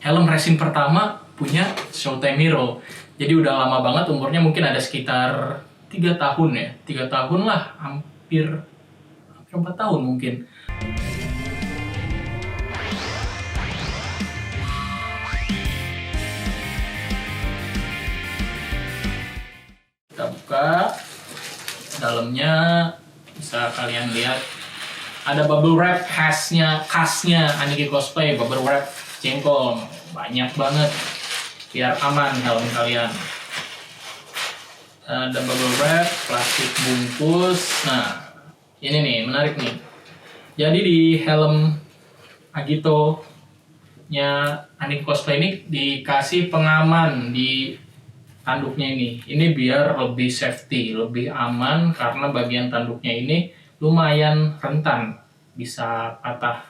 helm resin pertama punya Showtime Hero. Jadi udah lama banget, umurnya mungkin ada sekitar 3 tahun ya. 3 tahun lah, hampir 4 tahun mungkin. Kita buka, dalamnya bisa kalian lihat ada bubble wrap khasnya Aniki Cosplay, bubble wrap jengkol, banyak banget biar aman helm kalian. Ada bubble wrap, plastik bungkus. Nah, ini nih menarik nih. Jadi di helm Agito nya Aniki Cosplay ini dikasih pengaman di tanduknya ini. Ini biar lebih safety, lebih aman karena bagian tanduknya ini lumayan rentan bisa patah.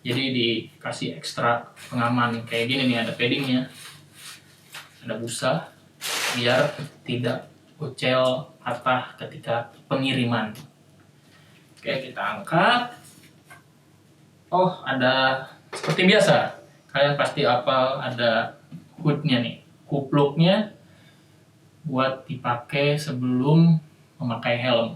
Jadi dikasih ekstra pengaman kayak gini nih, ada paddingnya, ada busa biar tidak bocel patah ketika pengiriman. Oke, kita angkat. Oh, ada seperti biasa. Kalian pasti hafal ada hoodnya nih, kupluknya buat dipakai sebelum memakai helm.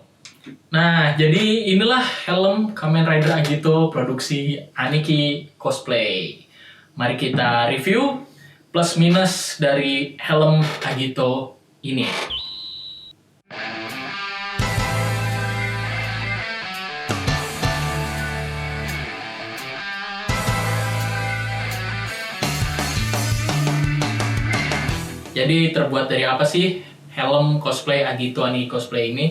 Nah, jadi inilah helm Kamen Rider Agito produksi Aniki Cosplay. Mari kita review plus minus dari helm Agito ini. Jadi terbuat dari apa sih helm cosplay Agito Aniki Cosplay ini?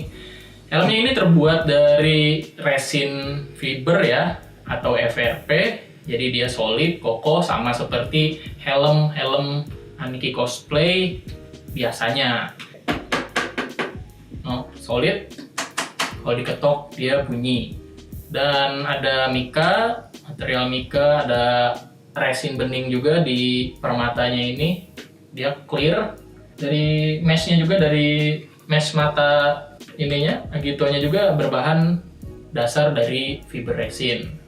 Helmnya ini terbuat dari resin fiber ya, atau FRP. Jadi dia solid, kokoh, sama seperti helm Aniki Cosplay biasanya. Oh, solid. Kalau diketok dia bunyi. Dan ada mica, material mica, ada resin bening juga di permatanya ini. Dia clear. Dari meshnya juga, dari mesh mata ininya, Agitonya juga berbahan dasar dari fiber resin.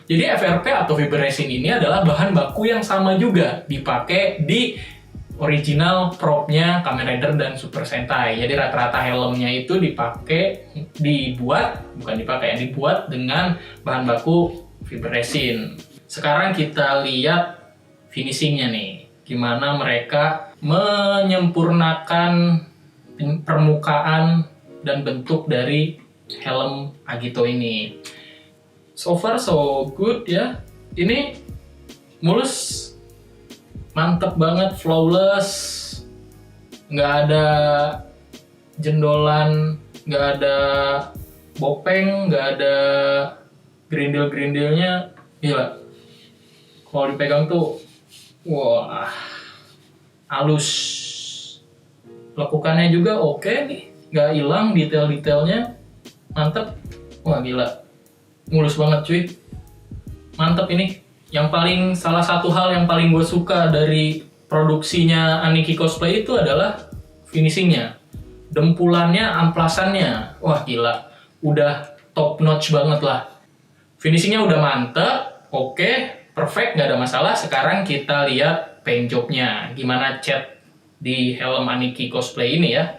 Jadi FRP atau fiber resin ini adalah bahan baku yang sama juga dipakai di original propnya Kamen Rider dan Super Sentai. Jadi rata-rata helmnya itu dibuat dengan bahan baku fiber resin. Sekarang kita lihat finishingnya nih, gimana mereka menyempurnakan permukaan dan bentuk dari helm Agito ini. So far so good ya. Ini mulus, mantep banget, flawless, nggak ada jendolan, nggak ada bopeng, nggak ada gerindil-gerindilnya. Gila, kalau dipegang tuh wah, halus. Lekukannya juga oke nih, nggak hilang detail-detailnya, mantep. Wah gila, mulus banget cuy, mantep ini. Salah satu hal yang paling gue suka dari produksinya Aniki Cosplay itu adalah finishingnya, dempulannya, amplasannya. Wah gila, udah top notch banget lah. Finishingnya udah mantep, oke, perfect, nggak ada masalah. Sekarang kita lihat paint jobnya, gimana cat di helm Aniki Cosplay ini ya.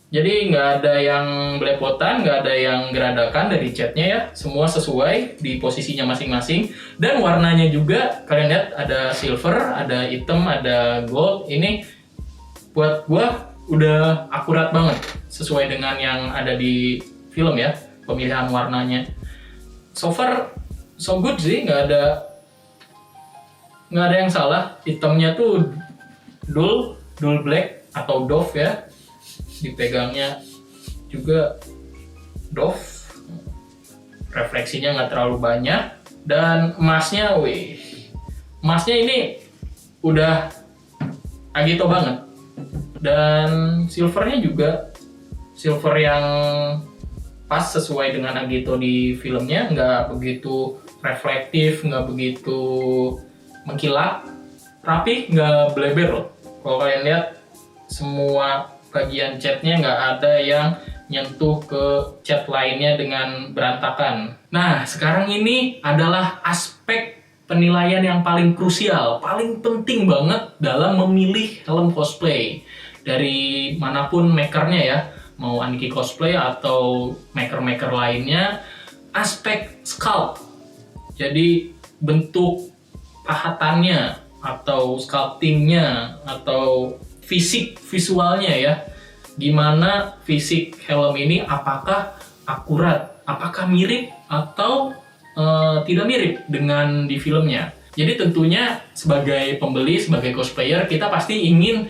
Jadi nggak ada yang belepotan, nggak ada yang geradakan dari catnya ya. Semua sesuai di posisinya masing-masing. Dan warnanya juga, kalian lihat ada silver, ada hitam, ada gold. Ini buat gua udah akurat banget, sesuai dengan yang ada di film ya, pemilihan warnanya. So far so good sih, nggak ada yang salah. Hitamnya tuh dull black atau doff ya. Dipegangnya juga doff. Refleksinya nggak terlalu banyak. Dan emasnya ini udah Agito banget. Dan silvernya juga silver yang pas sesuai dengan Agito di filmnya. Nggak begitu reflektif, nggak begitu mengkilap, rapi, nggak bleber loh. Kalau kalian lihat, semua bagian catnya nggak ada yang nyentuh ke cat lainnya dengan berantakan. Nah, sekarang ini adalah aspek penilaian yang paling krusial, paling penting banget dalam memilih helm cosplay. Dari manapun makernya ya, mau Aniki Cosplay atau maker-maker lainnya, aspek sculpt. Jadi bentuk pahatannya atau sculptingnya atau fisik visualnya ya. Gimana fisik helm ini, apakah akurat, apakah mirip atau tidak mirip dengan di filmnya. Jadi tentunya sebagai pembeli, sebagai cosplayer, kita pasti ingin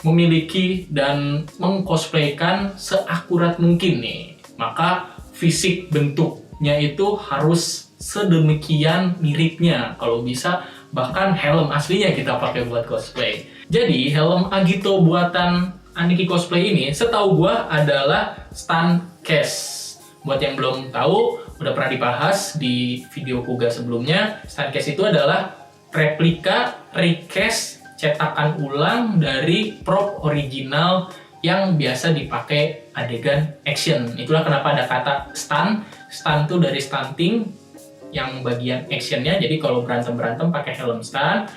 memiliki dan mengcosplaykan seakurat mungkin nih. Maka fisik bentuknya itu harus sedemikian miripnya. Kalau bisa bahkan helm aslinya kita pakai buat cosplay. Jadi helm Agito buatan Aniki Cosplay ini setahu gua adalah stunt case. Buat yang belum tahu, udah pernah dibahas di video Kuga sebelumnya, stunt case itu adalah replika, recast, cetakan ulang dari prop original yang biasa dipakai adegan action. Itulah kenapa ada kata stunt. Stunt itu dari stunting, yang bagian actionnya, jadi kalau berantem-berantem pakai helm stunt.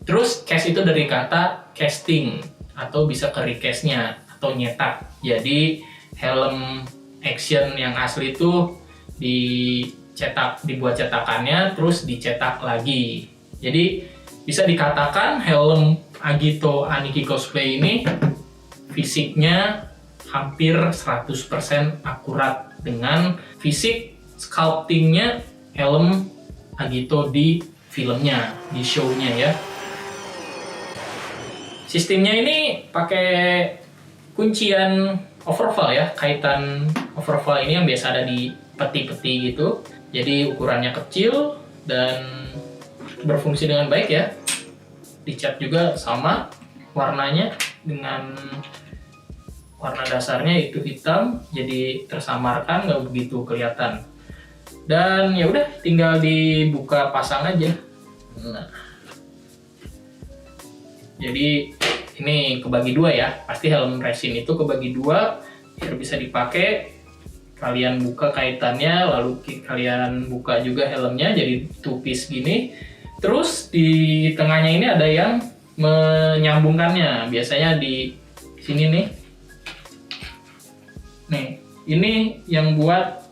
Terus cast itu dari kata casting, atau bisa ke recastnya, atau nyetak. Jadi helm action yang asli itu dibuat cetakannya, terus dicetak lagi. Jadi bisa dikatakan helm Agito Aniki Cosplay ini fisiknya hampir 100% akurat dengan fisik sculptingnya helm Agito di filmnya, di show-nya ya. Sistemnya ini pakai kuncian overfall ya, kaitan overfall ini yang biasa ada di peti-peti gitu. Jadi ukurannya kecil dan berfungsi dengan baik ya. Dicat juga sama warnanya, dengan warna dasarnya itu hitam, jadi tersamarkan, nggak begitu kelihatan. Dan ya udah, tinggal dibuka pasang aja. Nah, jadi ini kebagi dua ya, pasti helm resin itu kebagi dua biar bisa dipakai. Kalian buka kaitannya, lalu kalian buka juga helmnya jadi two piece gini. Terus di tengahnya ini ada yang menyambungkannya, biasanya di sini nih. Nih, ini yang buat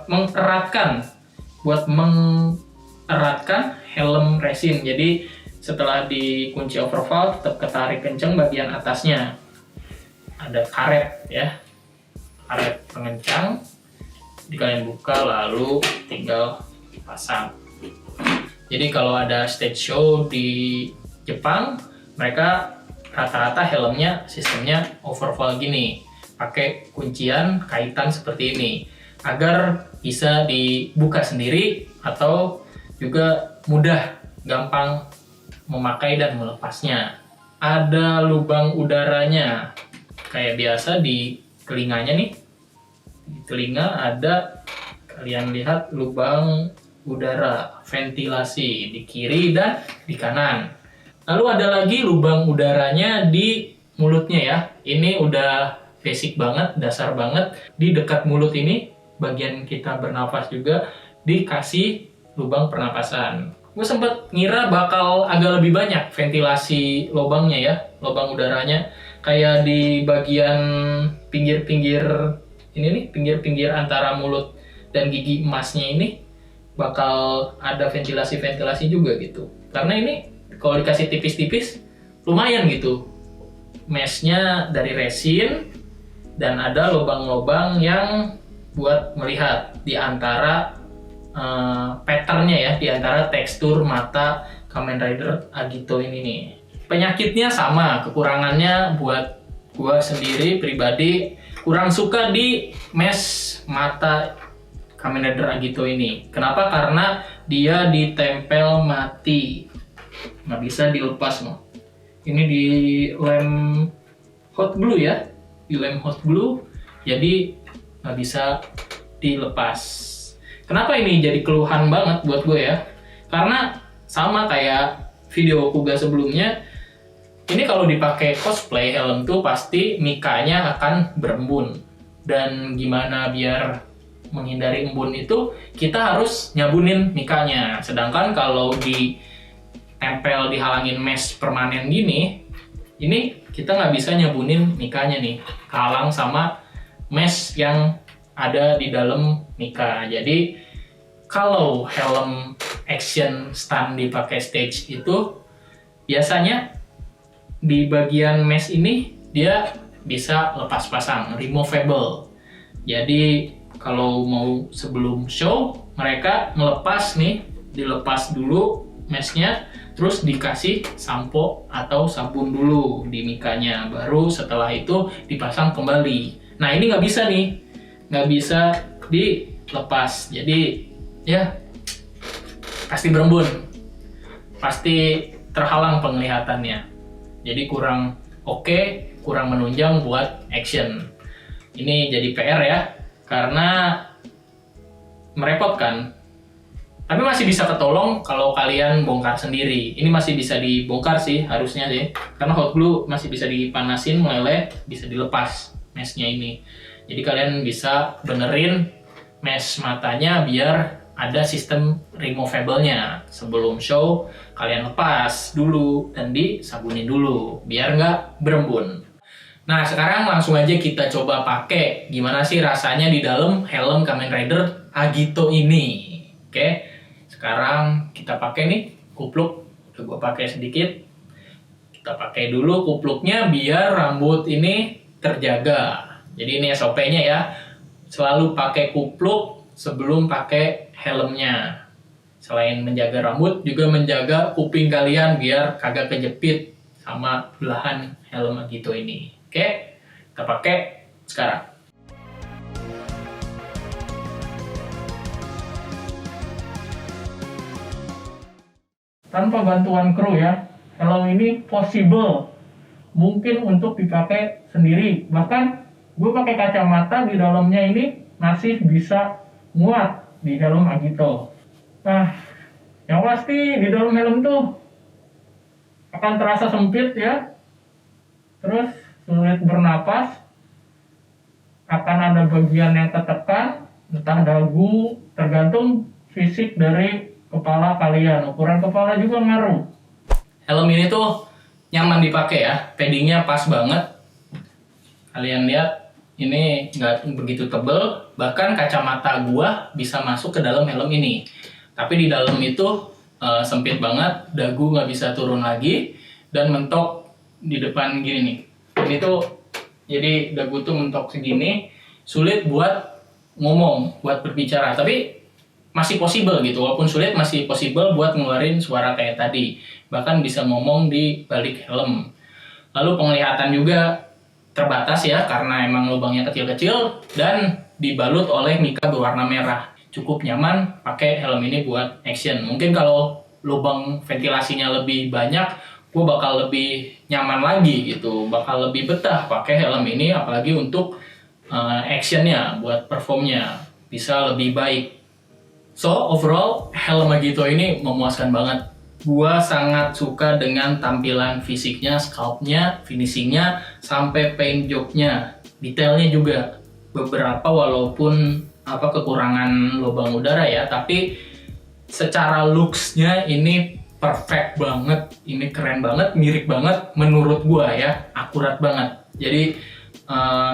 mengeratkan, helm resin. Jadi setelah dikunci overfall tetap ketarik kenceng bagian atasnya. Ada karet ya, karet pengencang. Jadi kalian buka lalu tinggal pasang. Jadi kalau ada stage show di Jepang, mereka rata-rata helmnya sistemnya overfall gini, pakai kuncian kaitan seperti ini agar bisa dibuka sendiri atau juga mudah, gampang memakai dan melepasnya. Ada lubang udaranya kayak biasa di telinganya nih. Di telinga ada, kalian lihat, lubang udara ventilasi di kiri dan di kanan. Lalu ada lagi lubang udaranya di mulutnya ya. Ini udah basic banget, dasar banget. Di dekat mulut ini, bagian kita bernapas juga dikasih lubang pernapasan. Gue sempet ngira bakal agak lebih banyak ventilasi lubangnya ya, lubang udaranya. Kayak di bagian pinggir-pinggir ini nih, pinggir-pinggir antara mulut dan gigi emasnya ini bakal ada ventilasi-ventilasi juga gitu. Karena ini kalau dikasih tipis-tipis lumayan gitu. Meshnya dari resin dan ada lubang-lubang yang buat melihat di antara patternnya ya, di antara tekstur mata Kamen Rider Agito ini nih. Penyakitnya sama, kekurangannya buat gua sendiri pribadi kurang suka di mesh mata Kamen Rider Agito ini. Kenapa? Karena dia ditempel mati, nggak bisa dilepas loh. Ini di lem hot glue ya, di lem hot glue, jadi nggak bisa dilepas. Kenapa ini jadi keluhan banget buat gue ya? Karena sama kayak video Kuga sebelumnya, ini kalau dipakai cosplay helm tuh pasti mikanya akan berembun. Dan gimana biar menghindari embun itu kita harus nyabunin mikanya. Sedangkan kalau ditempel dihalangin mesh permanen gini, ini kita nggak bisa nyabunin mikanya nih, kehalang sama mesh yang ada di dalam mika. Jadi kalau helm action stunt dipakai stage itu biasanya di bagian mesh ini dia bisa lepas pasang, removable. Jadi kalau mau sebelum show mereka ngelepas nih, dilepas dulu meshnya, terus dikasih sampo atau sabun dulu di mikanya, baru setelah itu dipasang kembali. Nah ini nggak bisa nih, nggak bisa dilepas, jadi ya pasti berembun, pasti terhalang penglihatannya, jadi kurang oke, kurang menunjang buat action. Ini jadi PR ya, karena merepotkan. Tapi masih bisa ketolong kalau kalian bongkar sendiri. Ini masih bisa dibongkar sih harusnya sih, karena hot glue masih bisa dipanasin, meleleh, bisa dilepas meshnya ini. Jadi kalian bisa benerin mesh matanya biar ada sistem removable-nya. Sebelum show kalian lepas dulu dan disabunin dulu biar nggak berembun. Nah sekarang langsung aja kita coba pakai gimana sih rasanya di dalam helm Kamen Rider Agito ini. Oke, sekarang kita pakai nih kupluk, udah gua pakai sedikit. Kita pakai dulu kupluknya biar rambut ini terjaga. Jadi ini SOP-nya ya, selalu pakai kupluk sebelum pakai helmnya. Selain menjaga rambut, juga menjaga kuping kalian biar kagak kejepit sama belahan helm Agito ini. Oke, kita pakai sekarang. Tanpa bantuan kru ya, helm ini possible mungkin untuk dipakai sendiri. Bahkan gue pakai kacamata di dalamnya ini masih bisa muat di helm Agito. Nah, yang pasti di dalam helm tuh akan terasa sempit ya, terus sulit bernapas, akan ada bagian yang tertekan, entah dagu, tergantung fisik dari kepala kalian. Ukuran kepala juga ngaruh. Helm ini tuh nyaman dipakai ya, paddingnya pas banget. Kalian lihat, ini nggak begitu tebel, bahkan kacamata gua bisa masuk ke dalam helm ini. Tapi di dalam itu sempit banget, dagu nggak bisa turun lagi, dan mentok di depan gini nih. Ini tuh, jadi dagu tuh mentok segini, sulit buat ngomong, buat berbicara. Tapi masih possible gitu, walaupun sulit masih possible buat ngeluarin suara kayak tadi. Bahkan bisa ngomong di balik helm. Lalu penglihatan juga terbatas ya, karena emang lubangnya kecil-kecil dan dibalut oleh mika berwarna merah. Cukup nyaman pakai helm ini buat action. Mungkin kalau lubang ventilasinya lebih banyak, gue bakal lebih nyaman lagi gitu, bakal lebih betah pakai helm ini, apalagi untuk actionnya, buat performnya bisa lebih baik. So overall helm Agito ini memuaskan banget. Gua sangat suka dengan tampilan fisiknya, sculptnya, finishingnya, sampai paint jobnya, detailnya juga. Beberapa walaupun kekurangan lubang udara ya, tapi secara looks-nya ini perfect banget, ini keren banget, mirip banget menurut gua ya, akurat banget. Jadi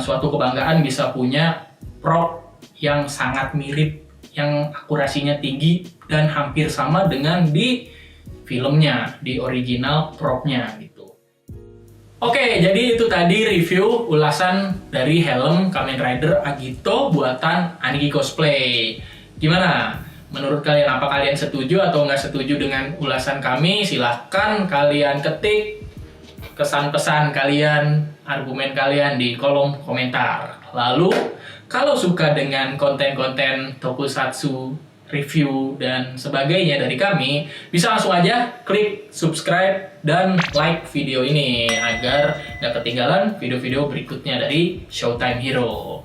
suatu kebanggaan bisa punya prop yang sangat mirip, yang akurasinya tinggi dan hampir sama dengan di filmnya, di original propnya gitu. Oke, jadi itu tadi review ulasan dari helm Kamen Rider Agito buatan Aniki Cosplay. Gimana? Menurut kalian, apa kalian setuju atau nggak setuju dengan ulasan kami? Silahkan kalian ketik kesan-pesan kalian, argumen kalian di kolom komentar. Lalu, kalau suka dengan konten-konten tokusatsu, review, dan sebagainya dari kami, bisa langsung aja klik subscribe dan like video ini agar nggak ketinggalan video-video berikutnya dari Showtime Hero.